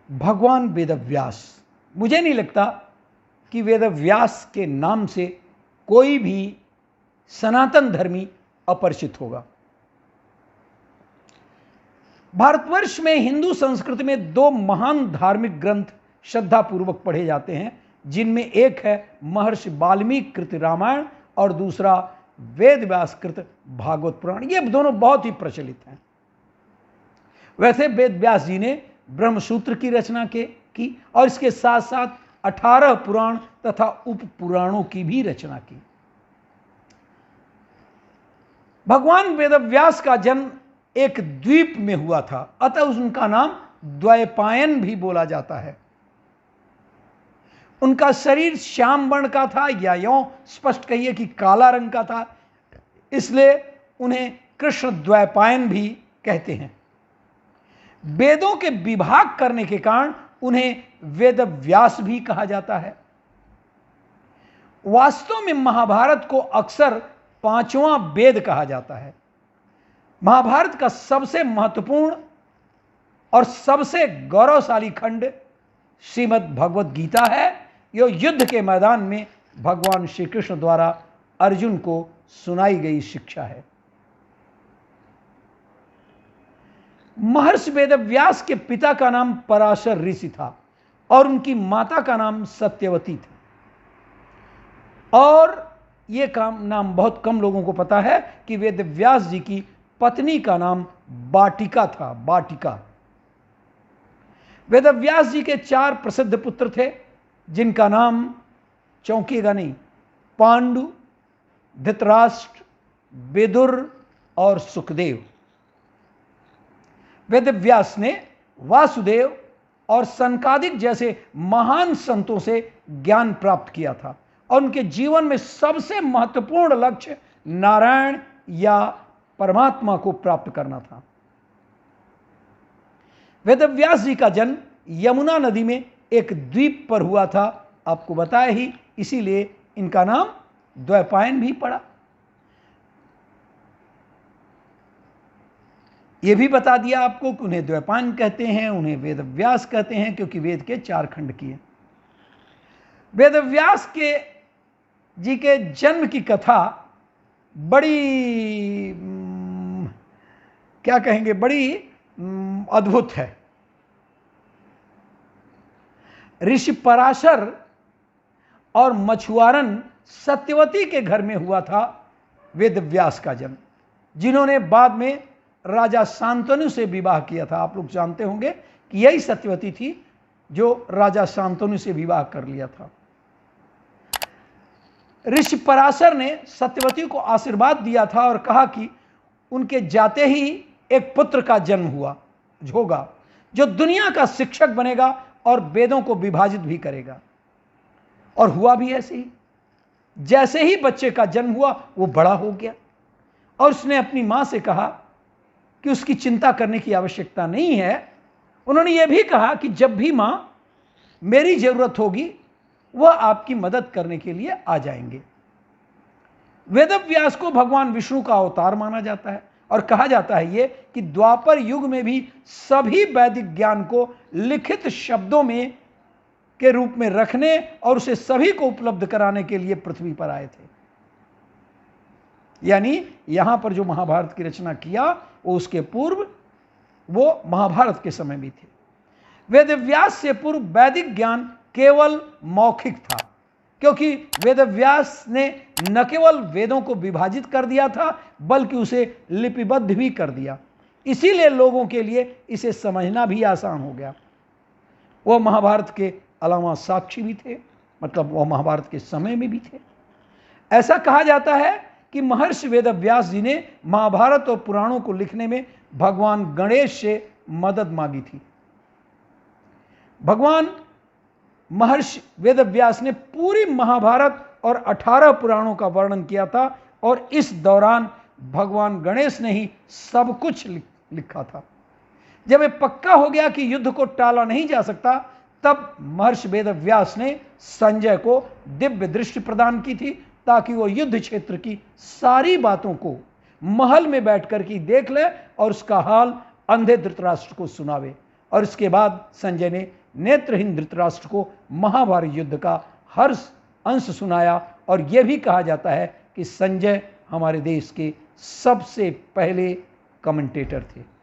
भगवान वेदव्यास, मुझे नहीं लगता कि वेदव्यास के नाम से कोई भी सनातन धर्मी अपरिचित होगा। भारतवर्ष में हिंदू संस्कृति में दो महान धार्मिक ग्रंथ श्रद्धापूर्वक पढ़े जाते हैं, जिनमें एक है महर्षि वाल्मीकि कृत रामायण और दूसरा वेद व्यास कृत भागवत पुराण। ये दोनों बहुत ही प्रचलित हैं। वैसे वेद व्यास जी ने ब्रह्मसूत्र की रचना की और इसके साथ साथ 18 पुराण तथा उप पुराणों की भी रचना की। भगवान वेदव्यास का जन्म एक द्वीप में हुआ था, अतः उनका नाम द्वैपायन भी बोला जाता है। उनका शरीर श्याम वर्ण का था, या यूं स्पष्ट कहिए कि काला रंग का था, इसलिए उन्हें कृष्ण द्वैपायन भी कहते हैं। वेदों के विभाग करने के कारण उन्हें वेदव्यास भी कहा जाता है। वास्तव में महाभारत को अक्सर पांचवां वेद कहा जाता है। महाभारत का सबसे महत्वपूर्ण और सबसे गौरवशाली खंड श्रीमद् भगवत गीता है। यह युद्ध के मैदान में भगवान श्री कृष्ण द्वारा अर्जुन को सुनाई गई शिक्षा है। महर्षि वेदव्यास के पिता का नाम पराशर ऋषि था और उनकी माता का नाम सत्यवती था। और यह नाम बहुत कम लोगों को पता है कि वेदव्यास जी की पत्नी का नाम बाटिका था। बाटिका। वेदव्यास जी के 4 प्रसिद्ध पुत्र थे, जिनका नाम चौंकिएगा नहीं, पांडु, धृतराष्ट्र, विदुर और सुखदेव। वेदव्यास ने वासुदेव और सनकादिक जैसे महान संतों से ज्ञान प्राप्त किया था और उनके जीवन में सबसे महत्वपूर्ण लक्ष्य नारायण या परमात्मा को प्राप्त करना था। वेदव्यास जी का जन्म यमुना नदी में एक द्वीप पर हुआ था, आपको बताया ही, इसीलिए इनका नाम द्वैपायन भी पड़ा। यह भी बता दिया आपको कि उन्हें द्वैपायन कहते हैं, उन्हें वेदव्यास कहते हैं, क्योंकि वेद के 4 खंड किए। वेदव्यास के जी के जन्म की कथा बड़ी क्या कहेंगे, बड़ी अद्भुत है। ऋषि पराशर और मछुआरन सत्यवती के घर में हुआ था वेदव्यास का जन्म, जिन्होंने बाद में राजा शांतनु से विवाह किया था। आप लोग जानते होंगे कि यही सत्यवती थी जो राजा शांतनु से विवाह कर लिया था। ऋषि पराशर ने सत्यवती को आशीर्वाद दिया था और कहा कि उनके जाते ही एक पुत्र का जन्म होगा जो दुनिया का शिक्षक बनेगा और वेदों को विभाजित भी करेगा। और हुआ भी ऐसे ही। जैसे ही बच्चे का जन्म हुआ वो बड़ा हो गया और उसने अपनी मां से कहा कि उसकी चिंता करने की आवश्यकता नहीं है। उन्होंने ये भी कहा कि जब भी मां मेरी जरूरत होगी वह आपकी मदद करने के लिए आ जाएंगे। वेदव्यास को भगवान विष्णु का अवतार माना जाता है और कहा जाता है ये कि द्वापर युग में भी सभी वैदिक ज्ञान को लिखित शब्दों में के रूप में रखने और उसे सभी को उपलब्ध कराने के लिए पृथ्वी पर आए थे। यानी यहां पर जो महाभारत की रचना किया वो उसके पूर्व, वो महाभारत के समय भी थे। वेदव्यास से पूर्व वैदिक ज्ञान केवल मौखिक था, क्योंकि वेदव्यास ने न केवल वेदों को विभाजित कर दिया था बल्कि उसे लिपिबद्ध भी कर दिया। इसीलिए लोगों के लिए इसे समझना भी आसान हो गया। वह महाभारत के अलावा साक्षी भी थे, मतलब वह महाभारत के समय में भी थे। ऐसा कहा जाता है कि महर्षि वेदव्यास जी ने महाभारत और पुराणों को लिखने में भगवान गणेश से मदद मांगी थी। भगवान महर्षि वेदव्यास ने पूरी महाभारत और 18 पुराणों का वर्णन किया था और इस दौरान भगवान गणेश ने ही सब कुछ लिखा था। जब यह पक्का हो गया कि युद्ध को टाला नहीं जा सकता, तब महर्षि वेदव्यास ने संजय को दिव्य दृष्टि प्रदान की थी ताकि वो युद्ध क्षेत्र की सारी बातों को महल में बैठकर के देख ले और उसका हाल अंधे धृतराष्ट्र को सुनावे। और इसके बाद संजय ने नेत्रहीन धृतराष्ट्र को महाभारत युद्ध का हर अंश सुनाया। और यह भी कहा जाता है कि संजय हमारे देश के सबसे पहले कमेंटेटर थे।